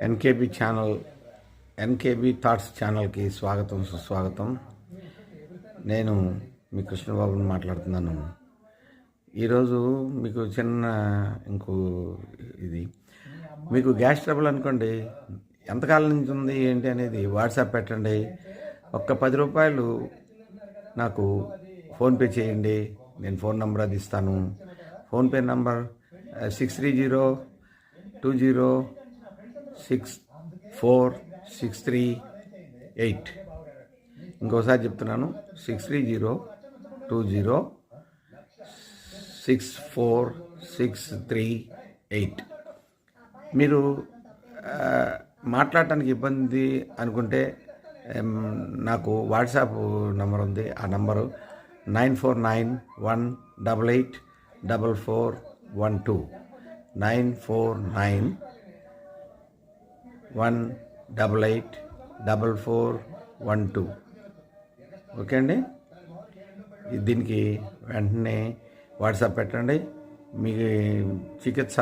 ఎన్కేబీ channel, ఎన్కేబీ thoughts ఛానల్కి స్వాగతం, సుస్వాగతం. నేను మీ కృష్ణబాబుని మాట్లాడుతున్నాను. ఈరోజు మీకు ఇది మీకు గ్యాస్ ట్రబుల్ అనుకోండి, ఎంతకాలం నుంచి ఉంది ఏంటి అనేది వాట్సాప్ పెట్టండి. ఒక్క 10 రూపాయలు నాకు ఫోన్పే చేయండి, నేను ఫోన్ నెంబర్ అది ఇస్తాను. PhonePe number 6302064638. ఇంకోసారి చెప్తున్నాను, 6302064638. మీరు మాట్లాడటానికి ఇబ్బంది అనుకుంటే నాకు వాట్సాప్ నెంబర్ ఉంది. ఆ నంబరు 9491884412 9491884412. ఓకే అండి. దీనికి వెంటనే వాట్సాప్ పెట్టండి. మీ చికిత్స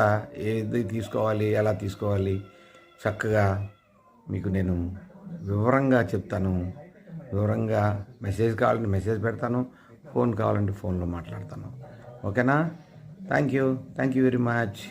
ఏది తీసుకోవాలి, ఎలా తీసుకోవాలి చక్కగా మీకు నేను వివరంగా చెప్తాను. వివరంగా మెసేజ్ కావాలంటే మెసేజ్ పెడతాను, ఫోన్ కావాలంటే ఫోన్లో మాట్లాడతాను. ఓకేనా? Thank you very much.